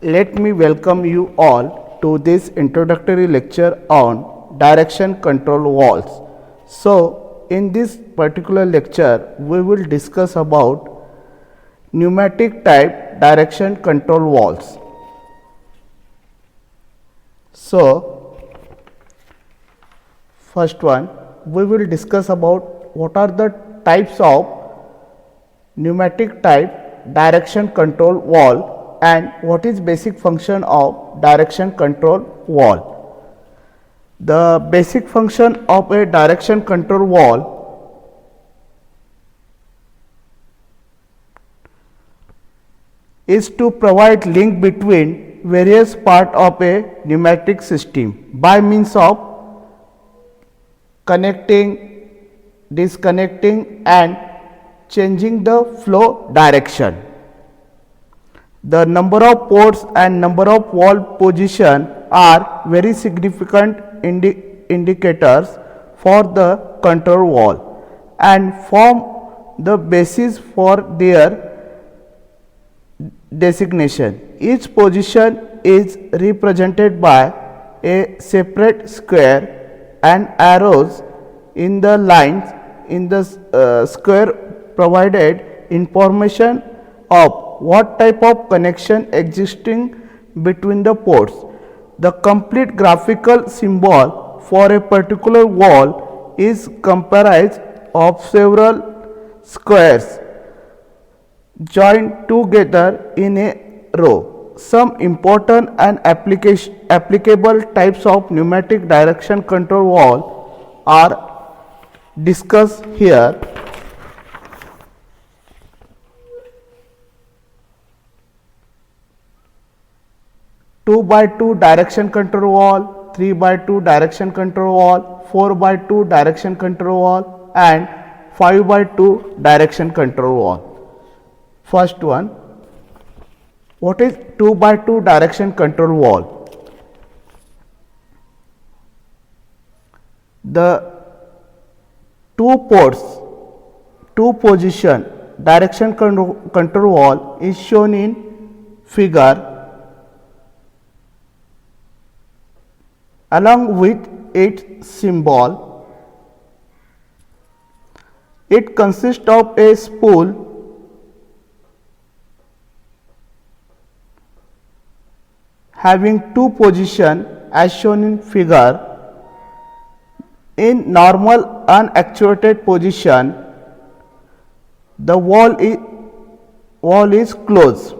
Let me welcome you all to this introductory lecture on direction control valves. So, in this particular lecture, we will discuss about pneumatic type direction control valves. So, first one, we will discuss about what are the types of pneumatic type direction control valve and what is basic function of direction control valve. The basic function of a direction control valve is to provide link between various parts of a pneumatic system by means of connecting, disconnecting and changing the flow direction. The number of ports and number of valve position are very significant indicators for the control valve and form the basis for their designation. Each position is represented by a separate square and arrows in the lines in the square provided information of what type of connection existing between the ports. The complete graphical symbol for a particular valve is comprised of several squares joined together in a row. Some important and applicable types of pneumatic direction control valve are discussed here. 2x2 direction control valve, 3x2 direction control valve, 4x2 direction control valve and 5x2 direction control valve. First one, what is 2x2 direction control valve? The two ports, two position direction control valve is shown in figure. Along with its symbol, it consists of a spool having two positions as shown in figure. In normal unactuated position, the valve is closed.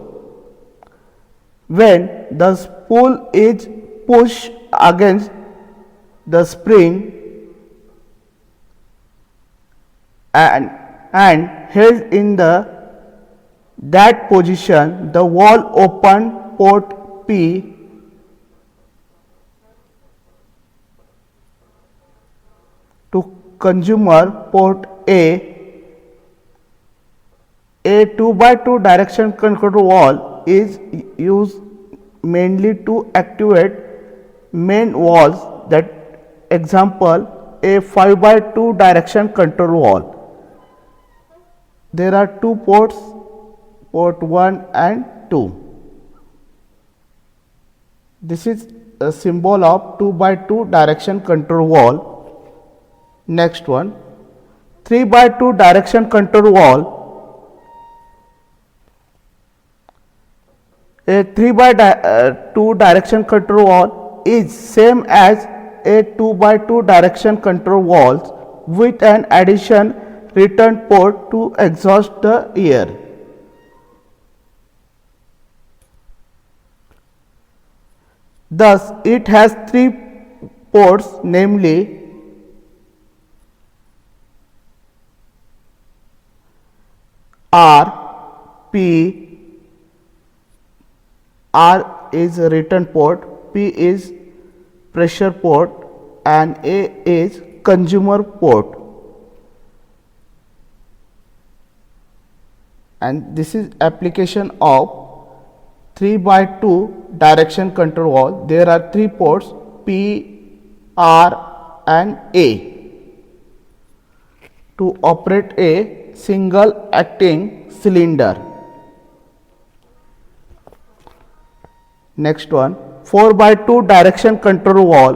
When the spool is pushed against the spring and held in that position, the valve open port P to consumer port A 2x2 direction control valve is used mainly to activate main valves, that example a 5x2 direction control valve. There are two ports, port 1 and 2. This is a symbol of 2x2 direction control valve. Next one, 3x2 direction control valve. A 3x2 direction control valve is same as a 2x2 direction control valve with an addition return port to exhaust the air. Thus, it has three ports, namely R, P. R is a return port, P is pressure port and A is consumer port. And this is application of 3x2 direction control valve. There are three ports P, R and A to operate a single acting cylinder. Next one, 4 by 2 direction control wall.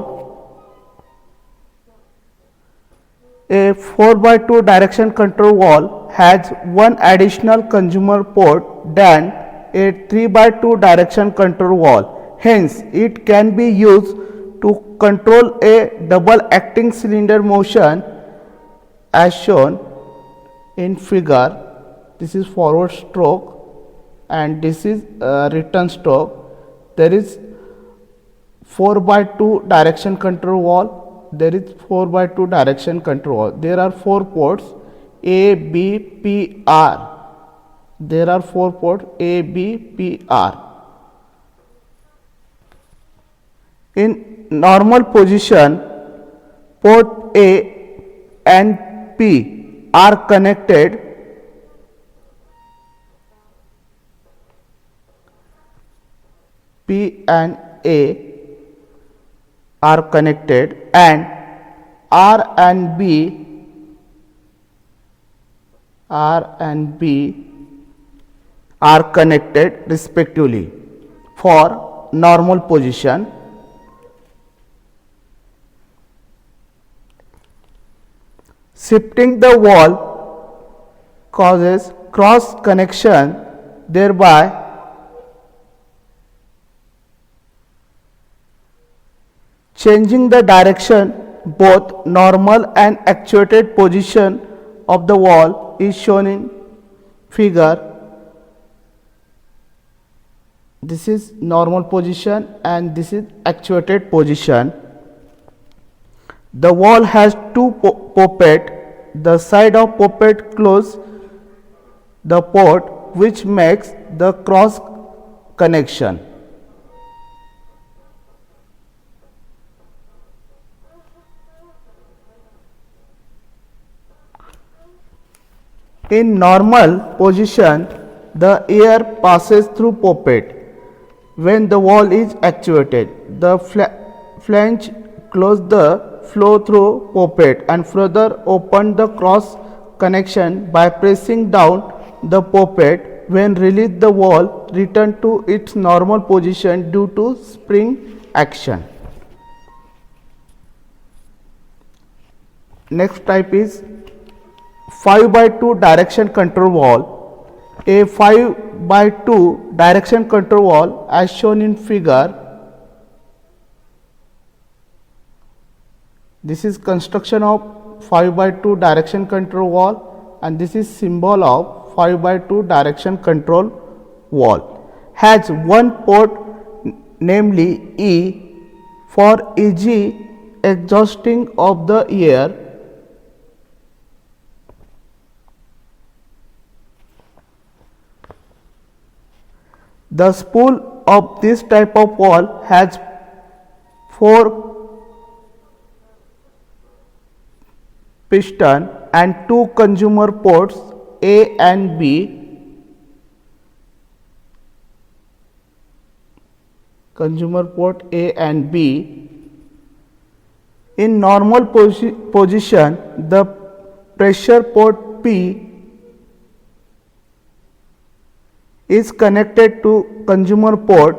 A 4 by 2 direction control wall has one additional consumer port than a 3 by 2 direction control wall. Hence, it can be used to control a double acting cylinder motion as shown in figure. This is forward stroke and this is return stroke. There is 4 by 2 direction control wall. There is 4 by 2 direction control wall. There are 4 ports A, B, P, R. There are 4 ports A, B, P, R. In normal position, port A and P are connected. P and A are connected and R and B are connected respectively for normal position. Shifting the wall causes cross connection, thereby changing the direction. Both normal and actuated position of the wall is shown in figure. This is normal position and this is actuated position. The wall has two poppet. The side of poppet close the port, which makes the cross connection. In normal position, the air passes through poppet. When the wall is actuated, the flange close the flow through poppet and further open the cross connection by pressing down the poppet. When released, the wall return to its normal position due to spring action. Next type is 5 by 2 direction control wall. A 5 by 2 direction control wall as shown in figure. This is construction of 5 by 2 direction control wall and this is symbol of 5 by 2 direction control wall. Has one port, namely E, for easy exhausting of the air. The spool of this type of wall has 4 piston and 2 consumer ports A and B. Consumer port A and B. In normal position, the pressure port P is connected to consumer port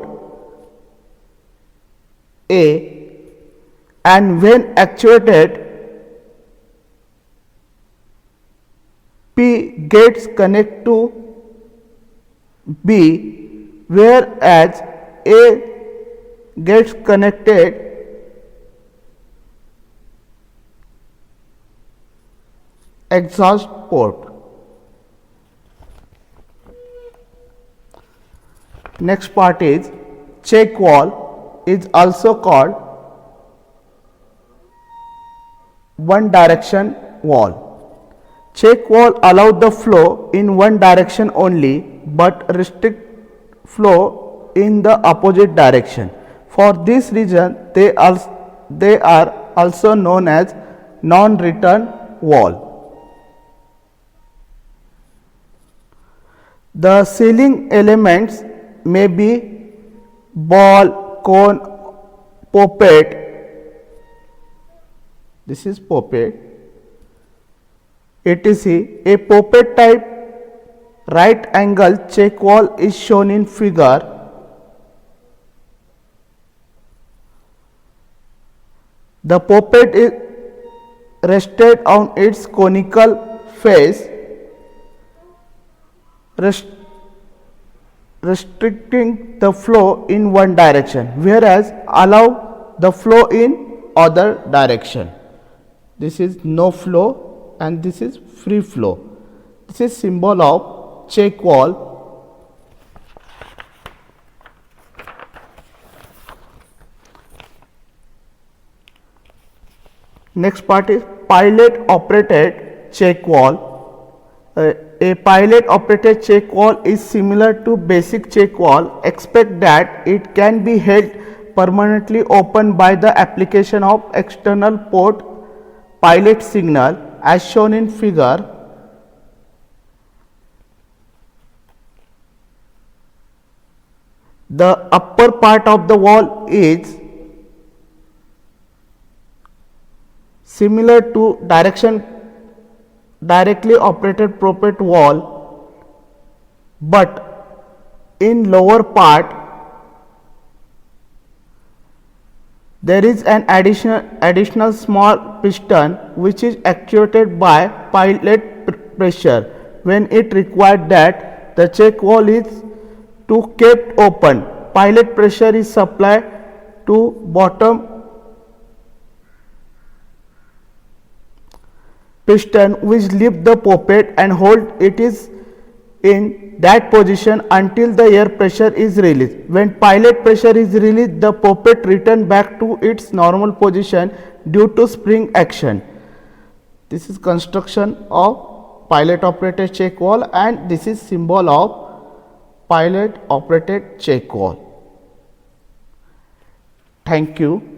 A, and when actuated, P gets connected to B, whereas A gets connected exhaust port. Next part is check wall, is also called one direction wall. Check wall allow the flow in one direction only but restrict flow in the opposite direction. For this reason, they are also known as non-return wall. The ceiling elements may be ball, cone, poppet. This is poppet, etc. A poppet type right angle check wall is shown in figure. The poppet is rested on its conical face, restricting the flow in one direction, whereas allow the flow in other direction. This is no flow and this is free flow. This is symbol of check valve. Next part is pilot operated check valve. A pilot operated check valve is similar to basic check valve, except that it can be held permanently open by the application of external port pilot signal as shown in figure. The upper part of the valve is similar to directly operated poppet valve, but in lower part there is an additional small piston which is actuated by pilot pressure. When it required that the check valve is to kept open, pilot pressure is supplied to bottom piston which lift the poppet and hold it is in that position until the air pressure is released. When pilot pressure is released, the poppet return back to its normal position due to spring action. This is construction of pilot operated check valve, and this is symbol of pilot operated check valve. Thank you.